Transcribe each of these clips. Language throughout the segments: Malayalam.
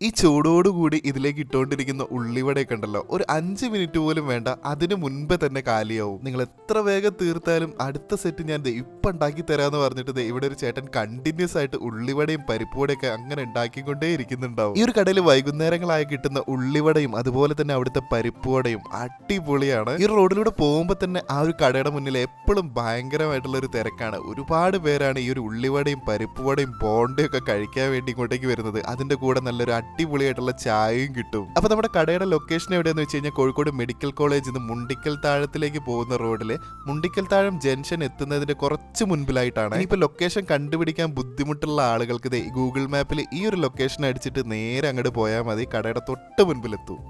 ഈ ചൂടോടുകൂടി ഇതിലേക്ക് ഇട്ടുകൊണ്ടിരിക്കുന്ന ഉള്ളിവടയൊക്കെ ഉണ്ടല്ലോ, ഒരു 5 മിനിറ്റ് പോലും വേണ്ട, അതിന് മുൻപേ തന്നെ കാലിയാവും. നിങ്ങൾ എത്ര വേഗം തീർത്താലും അടുത്ത സെറ്റ് ഞാൻ ഇപ്പം ഉണ്ടാക്കി തരാമെന്ന് പറഞ്ഞിട്ട് ഇവിടെ ഒരു ചേട്ടൻ കണ്ടിന്യൂസ് ആയിട്ട് ഉള്ളിവടയും പരിപ്പുവടയൊക്കെ അങ്ങനെ ഉണ്ടാക്കിക്കൊണ്ടേ ഇരിക്കുന്നുണ്ടാവും. ഈ ഒരു കടയിൽ വൈകുന്നേരങ്ങളായി കിട്ടുന്ന ഉള്ളിവടയും അതുപോലെ തന്നെ അവിടുത്തെ പരിപ്പുവടയും അടിപൊളിയാണ്. ഈ റോഡിലൂടെ പോകുമ്പോൾ തന്നെ ആ ഒരു കടയുടെ മുന്നിൽ എപ്പോഴും ഭയങ്കരമായിട്ടുള്ള ഒരു തിരക്കാണ്. ഒരുപാട് പേരാണ് ഈ ഒരു ഉള്ളിവടയും പരിപ്പുവടയും ബോണ്ടയും ഒക്കെ കഴിക്കാൻ വേണ്ടി ഇങ്ങോട്ടേക്ക് വരുന്നത്. അതിന്റെ കൂടെ നല്ലൊരു അടിപൊളിയായിട്ടുള്ള ചായയും കിട്ടും. അപ്പൊ നമ്മുടെ കടയുടെ ലൊക്കേഷൻ എവിടെയാന്ന് വെച്ച് കഴിഞ്ഞാൽ കോഴിക്കോട് മെഡിക്കൽ കോളേജിൽ നിന്ന് മുണ്ടിക്കൽ താഴത്തിലേക്ക് പോകുന്ന റോഡില് മുണ്ടിക്കൽ താഴം ജംഗ്ഷൻ എത്തുന്നതിന്റെ കുറച്ച് മുൻപിലായിട്ടാണ്. ഇപ്പൊ ലൊക്കേഷൻ കണ്ടുപിടിക്കാൻ ബുദ്ധിമുട്ടുള്ള ആളുകൾക്ക് ഗൂഗിൾ മാപ്പിൽ ഈ ഒരു ലൊക്കേഷൻ അടിച്ചിട്ട് നേരെ അങ്ങോട്ട് പോയാൽ മതി, കടയുടെ തൊട്ട് മുൻപിലെത്തും.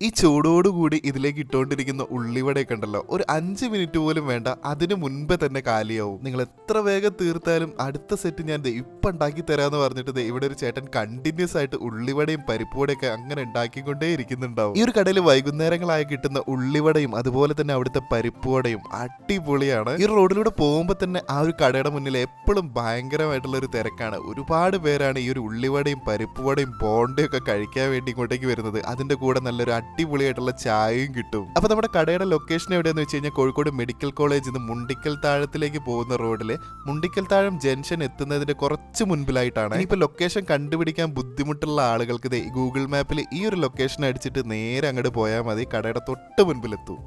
ഈ ചൂടോടുകൂടി ഇതിലേക്ക് ഇട്ടുകൊണ്ടിരിക്കുന്ന ഉള്ളിവടയൊക്കെ ഉണ്ടല്ലോ, ഒരു 5 മിനിറ്റ് പോലും വേണ്ട, അതിന് മുൻപേ തന്നെ കാലിയാവും. നിങ്ങൾ എത്ര വേഗം തീർത്താലും അടുത്ത സെറ്റ് ഞാൻ ഇപ്പം ഉണ്ടാക്കി തരാമെന്ന് പറഞ്ഞിട്ട് ഇവിടെ ഒരു ചേട്ടൻ കണ്ടിന്യൂസ് ആയിട്ട് ഉള്ളിവടയും പരിപ്പുവടയൊക്കെ അങ്ങനെ ഉണ്ടാക്കിക്കൊണ്ടേ ഇരിക്കുന്നുണ്ടാവും. ഈ ഒരു കടയിൽ വൈകുന്നേരങ്ങളായി കിട്ടുന്ന ഉള്ളിവടയും അതുപോലെ തന്നെ അവിടുത്തെ പരിപ്പുവടയും അടിപൊളിയാണ്. ഈ റോഡിലൂടെ പോകുമ്പോൾ തന്നെ ആ ഒരു കടയുടെ മുന്നിൽ എപ്പോഴും ഭയങ്കരമായിട്ടുള്ള ഒരു തിരക്കാണ്. ഒരുപാട് പേരാണ് ഈ ഒരു ഉള്ളിവടയും പരിപ്പുവടയും ബോണ്ടയും ഒക്കെ കഴിക്കാൻ വേണ്ടി ഇങ്ങോട്ടേക്ക് വരുന്നത്. അതിന്റെ കൂടെ നല്ലൊരു അടിപൊളിയായിട്ടുള്ള ചായയും കിട്ടും. അപ്പൊ നമ്മുടെ കടയുടെ ലൊക്കേഷൻ എവിടെയാന്ന് വെച്ച് കഴിഞ്ഞാൽ കോഴിക്കോട് മെഡിക്കൽ കോളേജിൽ നിന്ന് മുണ്ടിക്കൽ താഴത്തിലേക്ക് പോകുന്ന റോഡില് മുണ്ടിക്കൽ താഴം ജംഗ്ഷൻ എത്തുന്നതിന്റെ കുറച്ച് മുൻപിലായിട്ടാണ്. ഇപ്പൊ ലൊക്കേഷൻ കണ്ടുപിടിക്കാൻ ബുദ്ധിമുട്ടുള്ള ആളുകൾക്ക് ഗൂഗിൾ മാപ്പിൽ ഈ ഒരു ലൊക്കേഷൻ അടിച്ചിട്ട് നേരെ അങ്ങോട്ട് പോയാൽ മതി, കടയുടെ തൊട്ട് മുൻപിലെത്തും.